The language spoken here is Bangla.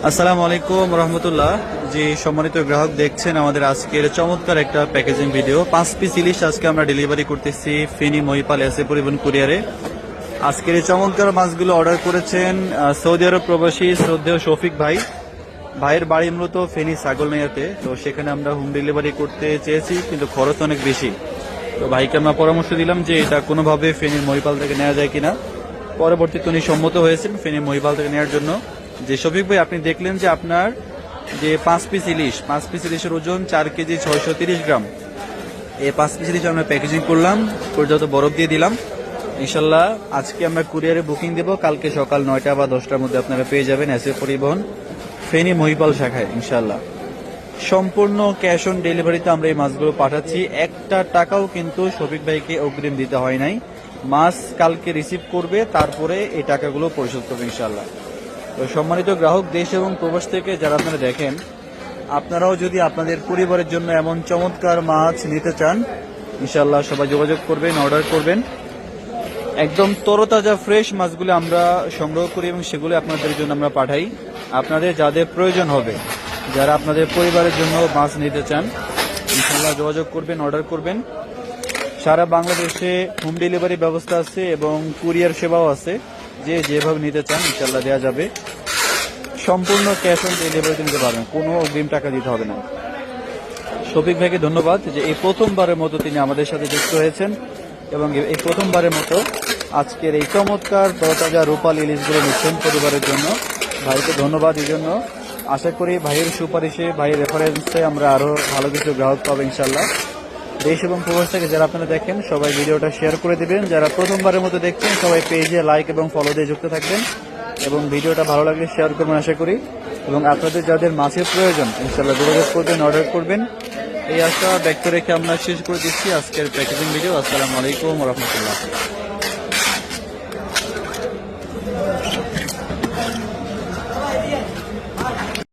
আসসালামু আলাইকুম রহমতুল্লাহ। যে সম্মানিত গ্রাহক দেখছেন আমাদের আজকের চমৎকার একটা প্যাকেজিং ভিডিও। 5 পিস ইলিশ আজকে আমরা ডেলিভারি করতেছি ফেনী মহিপাল এসএ পরিবহন কুরিয়ারে। আজকের এই চমৎকার মাছগুলো অর্ডার করেছেন সৌদি আরব প্রবাসী শ্রদ্ধেয় শফিক ভাই। ভাইয়ের বাড়ি মূলত ফেনী ছাগলনাইয়াতে, তো সেখানে আমরা হোম ডেলিভারি করতে চেয়েছি, কিন্তু খরচ অনেক বেশি। তো ভাইকে আমরা পরামর্শ দিলাম যে এটা কোনোভাবে ফেনীর মহিপাল থেকে নেওয়া যায় কিনা। পরবর্তীতে উনি সম্মত হয়েছেন ফেনী মহিপাল থেকে নেওয়ার জন্য। যে শফিক ভাই, আপনি দেখলেন যে আপনার যে 5 পিস ইলিশের ওজন 4 কেজি 630 গ্রাম। এই 5 পিস ইলিশ আমরা প্যাকেজিং করলাম, পর্যাপ্ত বরফ দিয়ে দিলাম। ইনশাল্লাহ আজকে আমরা কুরিয়ারে বুকিং দেব, কালকে সকাল 9টা বা 10টার মধ্যে আপনারা পেয়ে যাবেন এসএ পরিবহন ফেনী মহিপাল শাখায় ইনশাল্লাহ। সম্পূর্ণ ক্যাশ অন ডেলিভারিতে আমরা এই মাছগুলো পাঠাচ্ছি। একটা টাকাও কিন্তু শফিক ভাইকে অগ্রিম দিতে হয় নাই। মাছ কালকে রিসিভ করবে, তারপরে এই টাকাগুলো পরিশোধ করবে ইনশাল্লাহ। তো সম্মানিত গ্রাহক, দেশ এবং প্রবাস থেকে যারা আপনারা দেখেন, আপনারাও যদি আপনাদের পরিবারের জন্য এমন চমৎকার মাছ নিতে চান, ইনশাল্লাহ সবাই যোগাযোগ করবেন, অর্ডার করবেন। একদম তরতাজা ফ্রেশ মাছগুলো আমরা সংগ্রহ করি এবং সেগুলো আপনাদের জন্য আমরা পাঠাই। আপনাদের যাদের প্রয়োজন হবে, যারা আপনাদের পরিবারের জন্য মাছ নিতে চান, ইনশাল্লাহ যোগাযোগ করবেন, অর্ডার করবেন। সারা বাংলাদেশে হোম ডেলিভারি ব্যবস্থা আছে এবং কুরিয়ার সেবাও আছে। যে যেভাবে নিতে চান ইনশাল্লাহ দেওয়া যাবে। সম্পূর্ণ ক্যাশ অন ডেলিভারিতে নিতে পারবেন, কোনো অগ্রিম টাকা দিতে হবে না। শফিক ভাইকে ধন্যবাদ যে এই প্রথমবারের মতো তিনি আমাদের সাথে যুক্ত হয়েছেন এবং এই প্রথমবারের মতো আজকের এই চমৎকার তরতাজা রূপাল ইলিশগুলো নিচ্ছেন পরিবারের জন্য। ভাইকে ধন্যবাদ এই জন্য। আশা করি ভাইয়ের সুপারিশে, ভাইয়ের রেফারেন্সে আমরা আরো ভালো কিছু গ্রাহক পাবো ইনশাল্লাহ। দেশ এবং প্রবাস থেকে যারা আপনারা দেখেন, সবাই ভিডিওটা শেয়ার করে দিবেন। যারা প্রথমবারের মতো দেখছেন, সবাই পেজে লাইক এবং ফলো দিয়ে যুক্ত থাকবেন এবং ভিডিওটা ভালো লাগলে শেয়ার করবেন আশা করি। এবং আপনাদের যাদের মাছের প্রয়োজন ইনশাল্লাহ যোগাযোগ করবেন, অর্ডার করবেন। এই আশা ব্যক্ত রেখে আমরা শেষ করে দিচ্ছি আজকের প্যাকেজিং ভিডিও। আসসালামু আলাইকুম রহমতুল্লাহ।